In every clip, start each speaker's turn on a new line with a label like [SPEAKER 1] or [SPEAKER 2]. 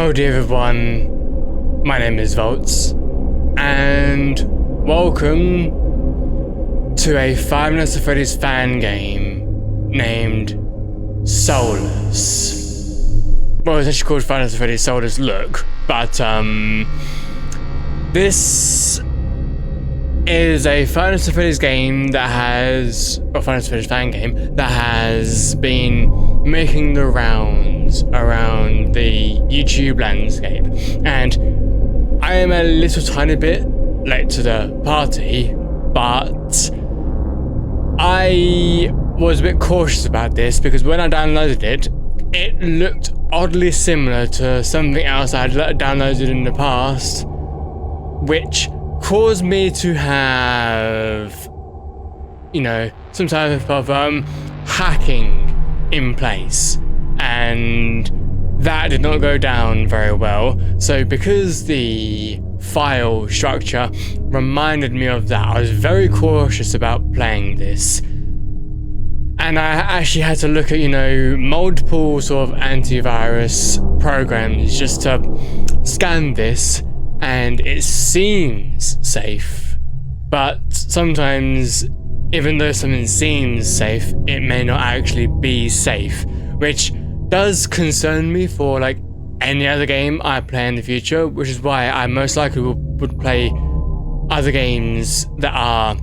[SPEAKER 1] Howdy everyone, my name is Volts, and welcome to a Five Nights at Freddy's fan game named Soulless. Well, it's actually called Five Nights at Freddy's Soulless Look, but this is a Five Nights at Freddy's game that has, or Five Nights at Freddy's fan game that has been making the rounds around the YouTube landscape, and I am a little tiny bit late to the party, but I was a bit cautious about this because when I downloaded it, it looked oddly similar to something else I had downloaded in the past, which caused me to have, you know, some type of hacking in place, and that did not go down very well. So because the file structure reminded me of that, I was very cautious about playing this, and I actually had to look at, you know, multiple sort of antivirus programs just to scan this, and it seems safe, but sometimes even though something seems safe, it may not actually be safe, which does concern me for like any other game I play in the future, which is why I most likely would play other games that are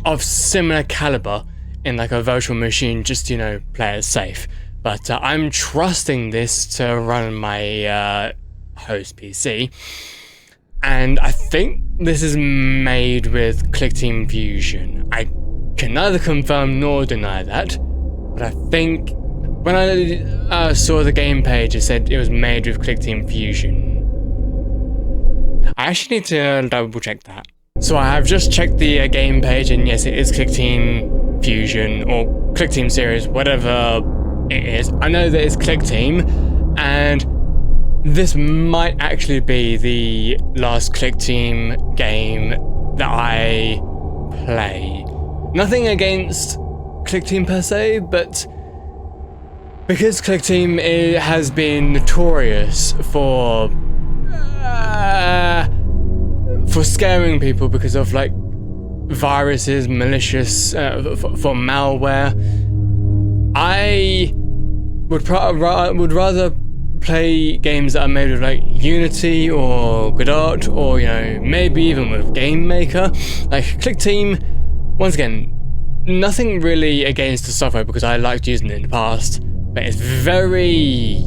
[SPEAKER 1] of similar caliber in like a virtual machine, just, you know, play it safe. But I'm trusting this to run on my host PC, and I think this is made with ClickTeam Fusion. I can neither confirm nor deny that, but I think when I saw the game page, it said it was made with ClickTeam Fusion. I actually need to double check that. So I have just checked the game page, and yes, it is ClickTeam Fusion or ClickTeam Series, whatever it is. I know that it's ClickTeam, and this might actually be the last ClickTeam game that I play. Nothing against ClickTeam per se, but because ClickTeam has been notorious for scaring people because of like viruses, malicious, for malware, I would rather play games that are made with like Unity or Godot, or, you know, maybe even with Game Maker. Like ClickTeam, once again, nothing really against the software because I liked using it in the past, but it's very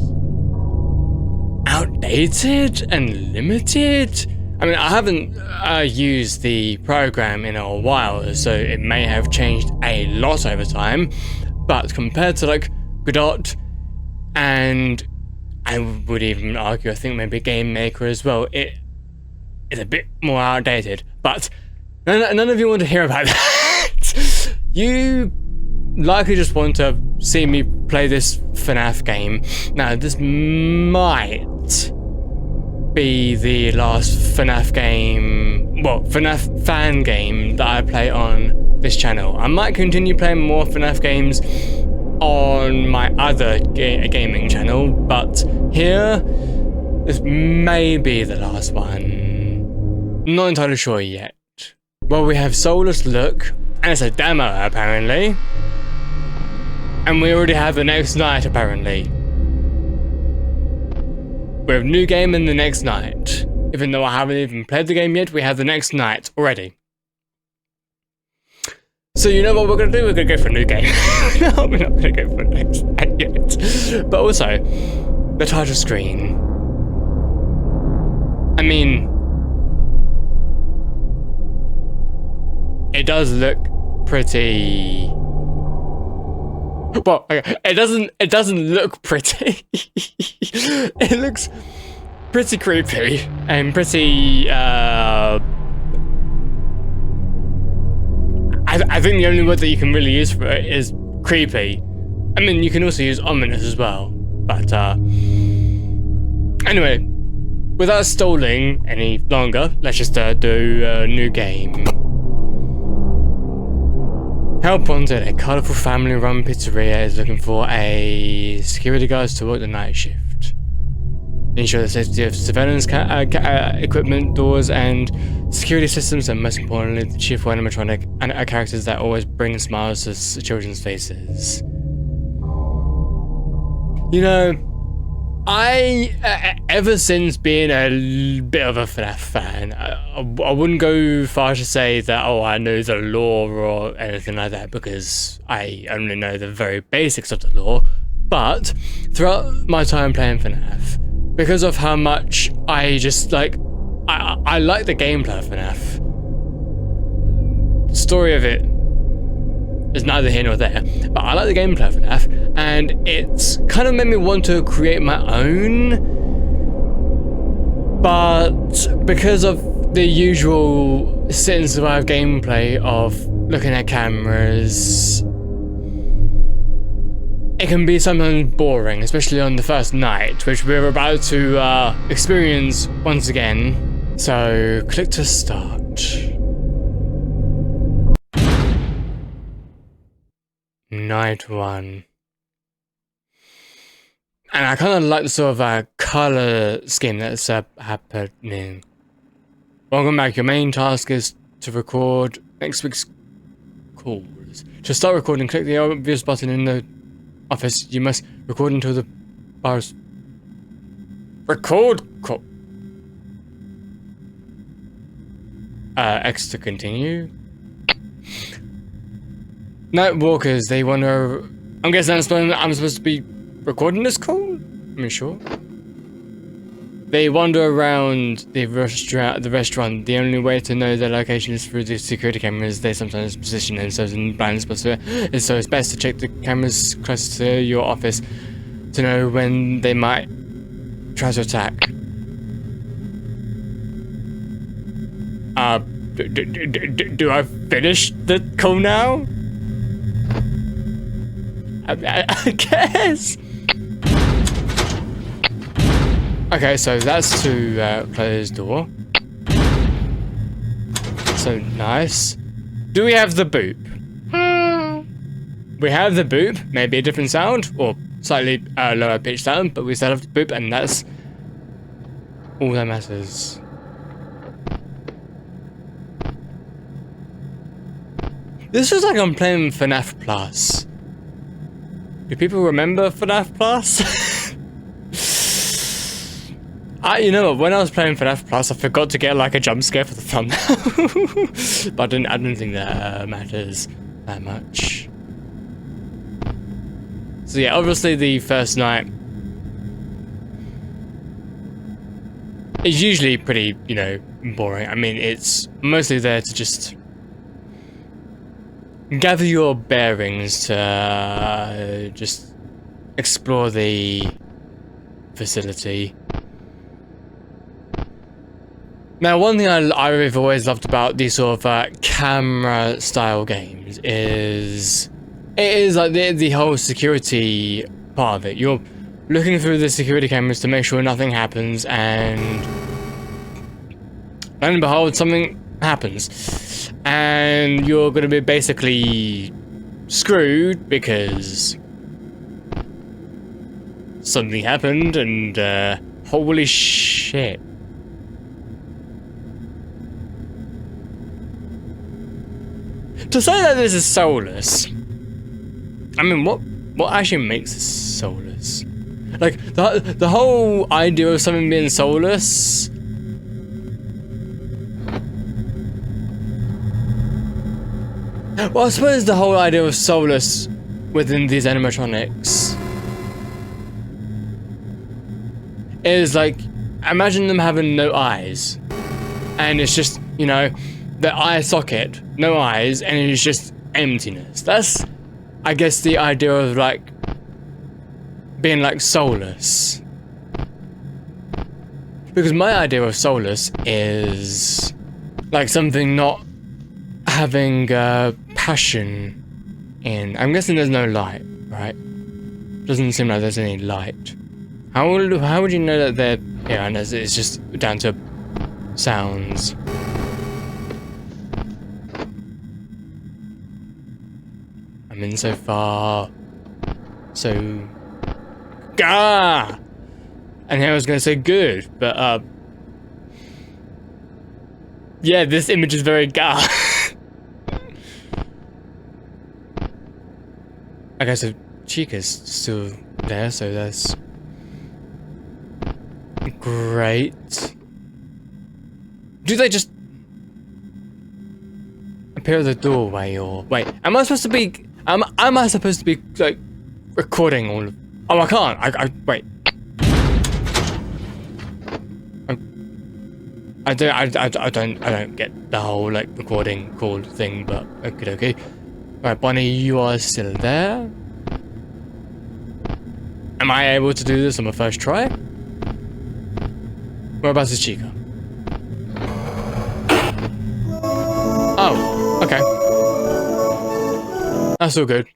[SPEAKER 1] outdated and limited. I mean, I haven't used the program in a while, so it may have changed a lot over time, but compared to like Godot, and I would even argue, I think maybe Game Maker as well, it is a bit more outdated. But none of you want to hear about that. You likely just want to see me play this FNAF game. Now, this might be the last FNAF game, well, FNAF fan game that I play on this channel. I might continue playing more FNAF games on my other gaming channel, but here, this may be the last one. Not entirely sure yet. Well, we have Soulless Look, and it's a demo apparently, and we already have the next night apparently. We have new game in the next night. Even though I haven't even played the game yet, we have the next night already. So you know what we're going to do? We're going to go for a new game. No, we're not going to go for a next night yet. But also, the title screen. I mean, it does look pretty... Well, okay, it doesn't look pretty. It looks pretty creepy and pretty, I think the only word that you can really use for it is creepy. I mean, you can also use ominous as well, but anyway, without stalling any longer, let's just do a new game. Help wanted. A colourful family-run pizzeria is looking for a security guard to work the night shift. ensure the safety of surveillance equipment, doors, and security systems, and most importantly, the cheerful animatronic and characters that always bring smiles to children's faces. You know, I, ever since being a bit of a FNAF fan, I wouldn't go far to say that, oh, I know the lore or anything like that, because I only know the very basics of the lore. But throughout my time playing FNAF, because of how much I just like, I like the gameplay of FNAF. The story of it is neither here nor there, but I like the gameplay of FNAF, and it's kind of made me want to create my own. But because of the usual sit and survive gameplay of looking at cameras, it can be sometimes boring, especially on the first night, which we're about to experience once again. So click to start. Night 1. And I kind of like the sort of color scheme that's happening. Welcome back. Your main task is to record next week's calls. To start recording, click the obvious button in the office. You must record until the bars. Record call. X to continue. Night walkers, they wonder. I'm guessing I'm supposed to be recording this call? I'm sure. They wander around the restaurant. The only way to know their location is through the security cameras they sometimes position themselves in blind spots. So it's best to check the cameras close to your office to know when they might try to attack. Do I finish the call now? I guess. Okay, so that's to close door. So nice. Do we have the boop? We have the boop. Maybe a different sound or slightly lower pitch sound, but we still have the boop, and that's all that matters. This is like I'm playing FNAF Plus. Do people remember FNAF Plus? You know what, when I was playing FNAF Plus, I forgot to get like a jump scare for the thumbnail. But I don't think that matters that much. So yeah, obviously the first night is usually pretty, you know, boring. I mean, it's mostly there to just gather your bearings to just explore the facility. Now, one thing I've always loved about these sort of camera style games is it is like the whole security part of it. You're looking through the security cameras to make sure nothing happens, and lo and behold, something happens. And you're going to be basically screwed because something happened, and holy shit. To say that this is soulless, I mean, what actually makes this soulless? Like, the whole idea of something being soulless. Well, I suppose the whole idea of soulless within these animatronics is like, imagine them having no eyes, and it's just, you know, the eye socket, no eyes, and it's just emptiness. That's, I guess, the idea of like being like soulless. Because my idea of soulless is like something not having passion in. I'm guessing there's no light, right? Doesn't seem like there's any light. How would you know that they're here? And it's just down to sounds. I'm in so far. So, And I was gonna say good, but yeah, this image is very gar. Okay, so Chica's still there, so that's great. Do they just appear at the doorway, or wait? Am I supposed to be? Am I supposed to be like recording all of? Oh, I can't. I wait. I don't get the whole like recording call thing, but okay. Right, Bonnie, you are still there. Am I able to do this on my first try? Whereabouts is Chica? Oh, okay. That's all good.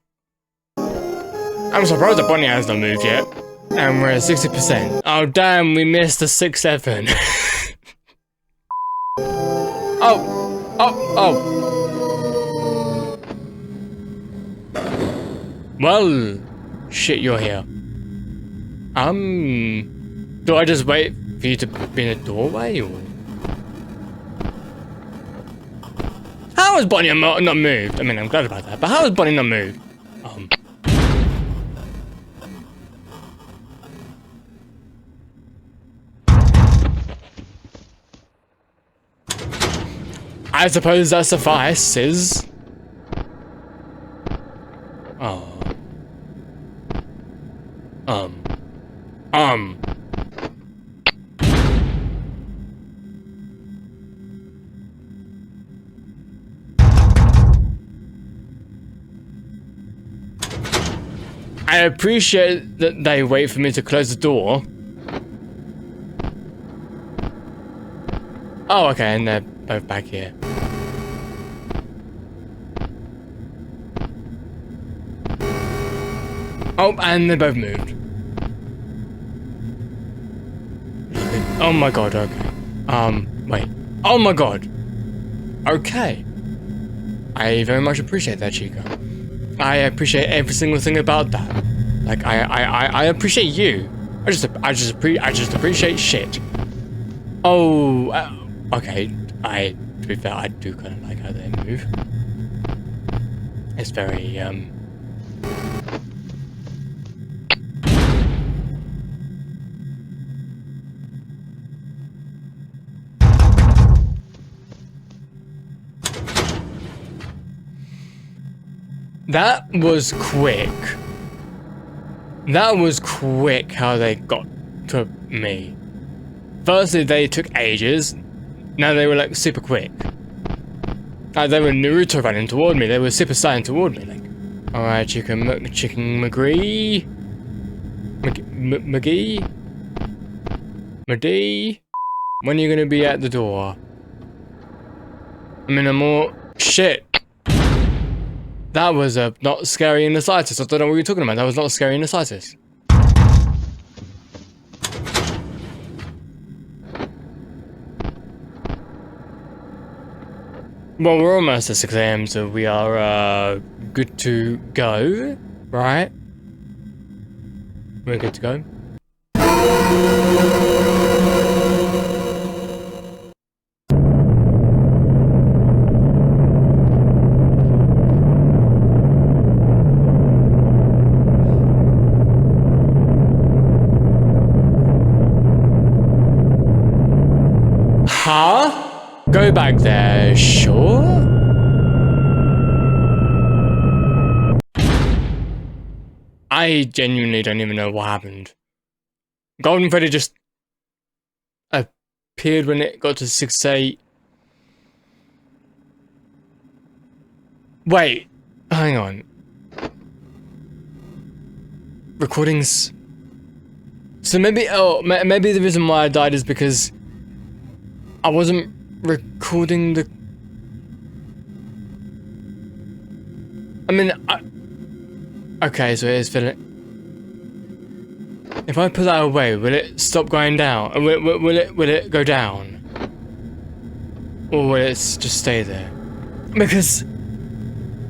[SPEAKER 1] I'm surprised that Bonnie has not moved yet. And we're at 60%. Oh damn, we missed the 6-7. Oh. Well, shit, you're here. Do I just wait for you to be in the doorway, or? How has Bonnie not moved? I mean, I'm glad about that, but how has Bonnie not moved? I suppose that suffices. Oh. I appreciate that they wait for me to close the door. Oh, okay, and they're both back here. Oh, and they both moved. Oh my god, okay. Wait. Oh my god. Okay. I very much appreciate that, Chica. I appreciate every single thing about that. Like, I appreciate you. I just appreciate shit. Oh, okay. To be fair, I do kind of like how they move. It's very, That was quick. That was quick how they got to me. Firstly, they took ages. Now they were like super quick. Like they were Naruto running toward me. They were Super Saiyan toward me. Like, alright, Chicken McGee. McGee. When are you gonna be at the door? I mean, I'm more shit. That was not scary in the slightest. I don't know what you're talking about. That was not scary in the slightest. Well, we're almost at 6 AM, so we are good to go, right? We're good to go. Huh? Go back there, sure? I genuinely don't even know what happened. Golden Freddy just appeared when it got to 6-8. Wait, hang on. Recordings. So maybe, maybe the reason why I died is because I wasn't recording the... I mean, okay, so here's filling. If I put that away, will it stop going down? Will it go down? Or will it just stay there? Because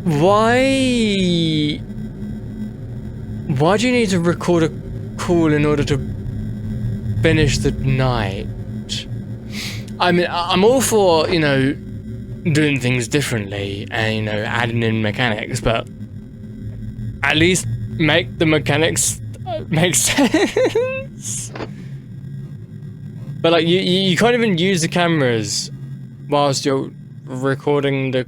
[SPEAKER 1] why do you need to record a call in order to finish the night. I mean, I'm all for, you know, doing things differently and, you know, adding in mechanics, but at least make the mechanics make sense. But like, you can't even use the cameras whilst you're recording the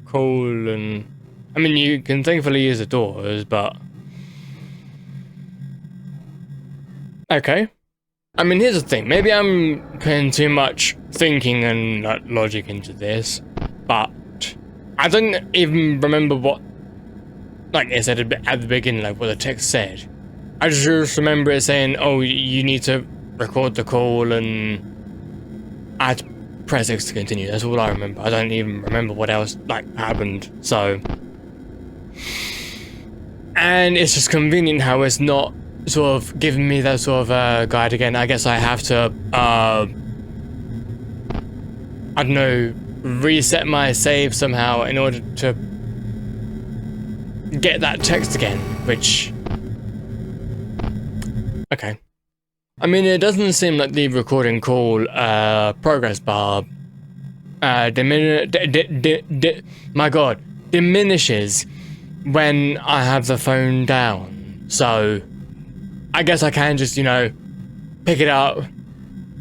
[SPEAKER 1] call, and I mean, you can thankfully use the doors, but okay. I mean, here's the thing. Maybe I'm putting too much thinking and logic into this, but I don't even remember what, like I said at the beginning, like what the text said. I just remember it saying, "Oh, you need to record the call and I had to press X to continue." That's all I remember. I don't even remember what else like happened. So, and it's just convenient how it's not sort of giving me that sort of guide again. I guess I have to I don't know, reset my save somehow in order to get that text again, which okay. I mean, it doesn't seem like the recording call progress bar diminishes when I have the phone down. So I guess I can just, you know, pick it up,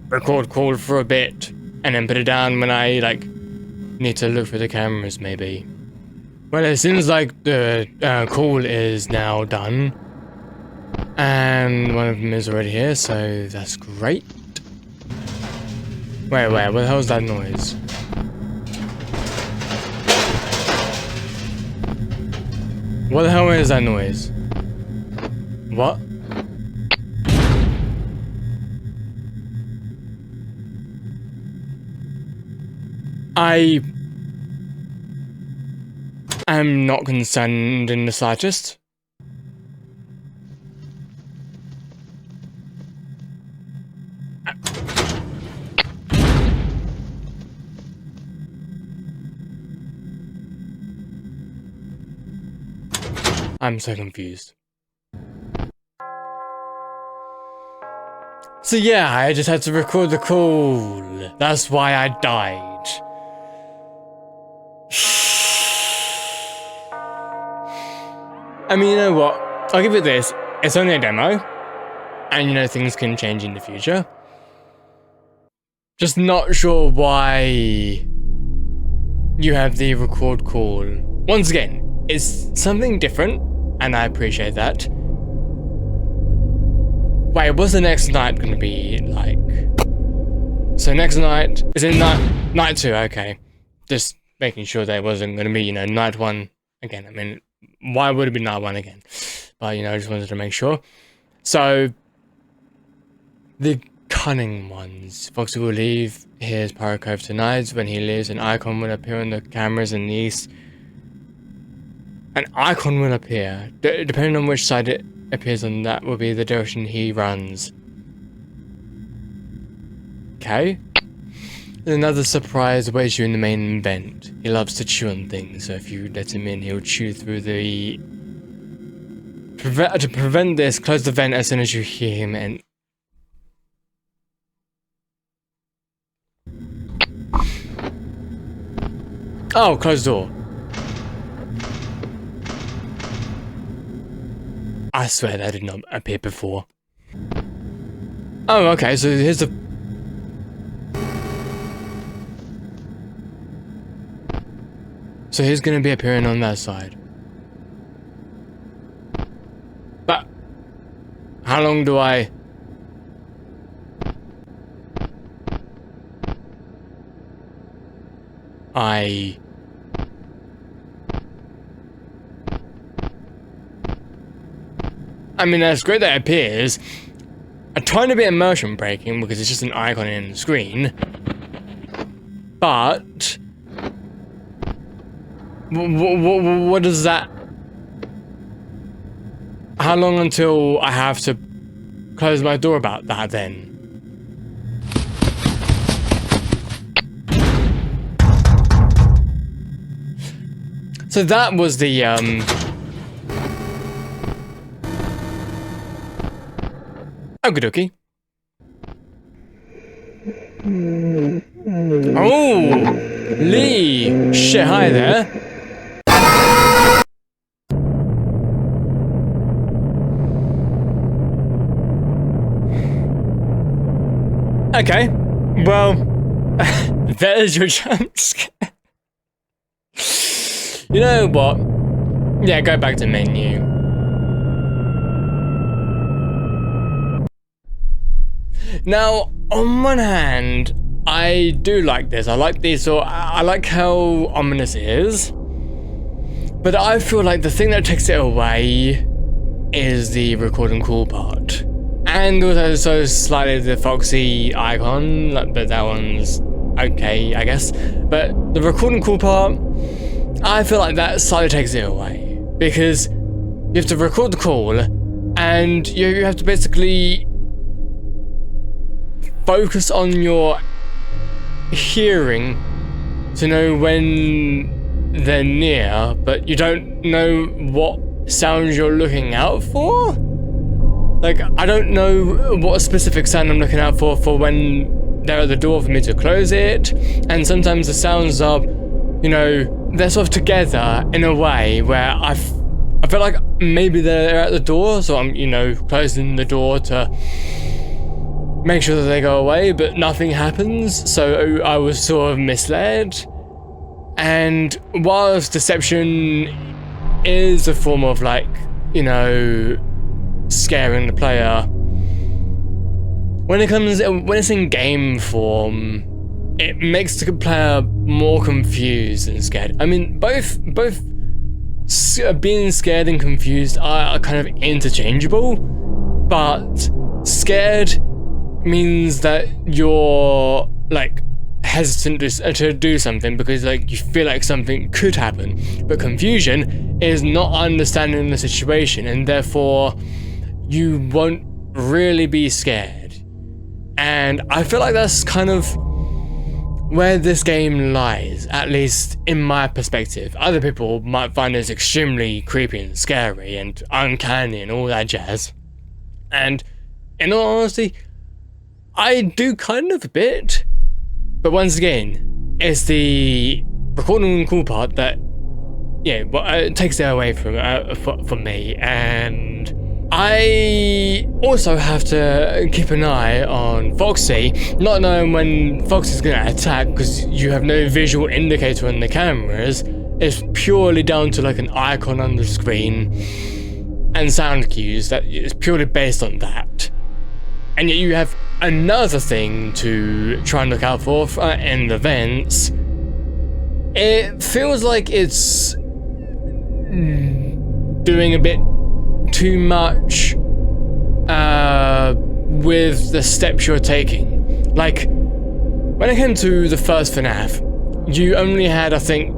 [SPEAKER 1] record call for a bit, and then put it down when I, like, need to look for the cameras, maybe. Well, it seems like the call is now done. And one of them is already here, so that's great. Wait, what the hell's that noise? What the hell is that noise? What? I am not concerned in the slightest. I'm so confused. So yeah, I just had to record the call. That's why I died. I mean, you know what? I'll give it this. It's only a demo. And you know, things can change in the future. Just not sure why you have the record call. Once again, it's something different, and I appreciate that. Wait, what's the next night gonna be like? So next night, is it night 2? Okay. Just making sure that it wasn't gonna be, you know, night 1 again. I mean, why would it be night 1 again? But, you know, I just wanted to make sure. So, the cunning ones. Foxy will leave his Pirate Cove tonight. When he leaves, an icon will appear on the cameras in the east. An icon will appear. Depending on which side it appears on, that will be the direction he runs. Okay. Another surprise awaits you in the main event. He loves to chew on things, so if you let him in, he'll chew through the... To prevent this, close the vent as soon as you hear him and... Oh, close the door. I swear that did not appear before. Oh, okay, so here's the... So he's gonna be appearing on that side. But... how long do I... I mean, that's great that it appears. I'm trying to be immersion breaking because it's just an icon in the screen. But... what does that... How long until I have to close my door about that then? So that was the, Okie dokie. Oh, Lee. Shit, hi there. Okay, well, there's your jump scare. You know what? Yeah, go back to menu. Now, on one hand, I do like this. I like this, or I like how ominous it is. But I feel like the thing that takes it away is the record and call part. And also so slightly the Foxy icon, but that one's okay, I guess. But the record and call part, I feel like that slightly takes it away. Because you have to record the call, and you have to basically focus on your hearing to know when they're near, but you don't know what sounds you're looking out for. Like, I don't know what specific sound I'm looking out for when they're at the door for me to close it. And sometimes the sounds are, you know, they're sort of together in a way where I feel like maybe they're at the door, so I'm, you know, closing the door to make sure that they go away, but nothing happens, so I was sort of misled. And whilst deception is a form of, like, you know, scaring the player, when it's in game form, it makes the player more confused and scared. I mean, both being scared and confused are kind of interchangeable, but scared means that you're, like, hesitant to do something because, like, you feel like something could happen. But confusion is not understanding the situation, and therefore you won't really be scared. And I feel like that's kind of where this game lies, at least in my perspective. Other people might find this extremely creepy and scary and uncanny and all that jazz. And in all honesty, I do kind of a bit, but once again, it's the recording and call part that, yeah, well, it takes it away from me. And I also have to keep an eye on Foxy, not knowing when Foxy's going to attack because you have no visual indicator on the cameras. It's purely down to, like, an icon on the screen and sound cues that is purely based on that. And yet you have another thing to try and look out for in the vents. It feels like it's doing a bit too much with the steps you're taking. Like, when it came to the first FNAF, you only had, I think,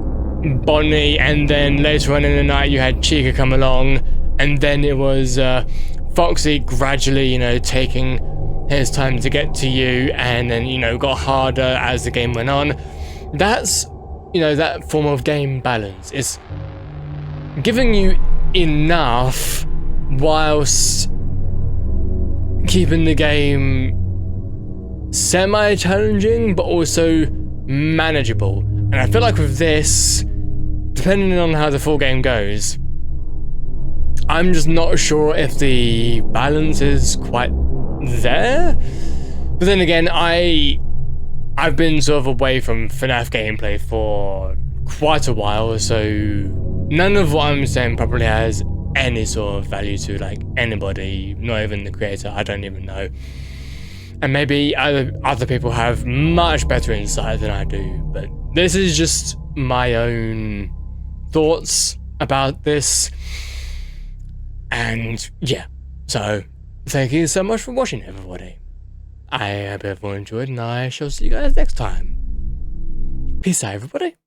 [SPEAKER 1] Bonnie, and then later on in the night you had Chica come along, and then it was Foxy gradually, you know, taking his time to get to you, and then, you know, got harder as the game went on. That's, you know, that form of game balance. It's giving you enough whilst keeping the game semi-challenging, but also manageable. And I feel like with this, depending on how the full game goes, I'm just not sure if the balance is quite there. But then again, I've been sort of away from FNAF gameplay for quite a while, so none of what I'm saying probably has any sort of value to, like, anybody, not even the creator. I don't even know. And maybe other people have much better insight than I do, but this is just my own thoughts about this. And yeah, so thank you so much for watching, everybody. I hope everyone enjoyed, and I shall see you guys next time. Peace out, everybody.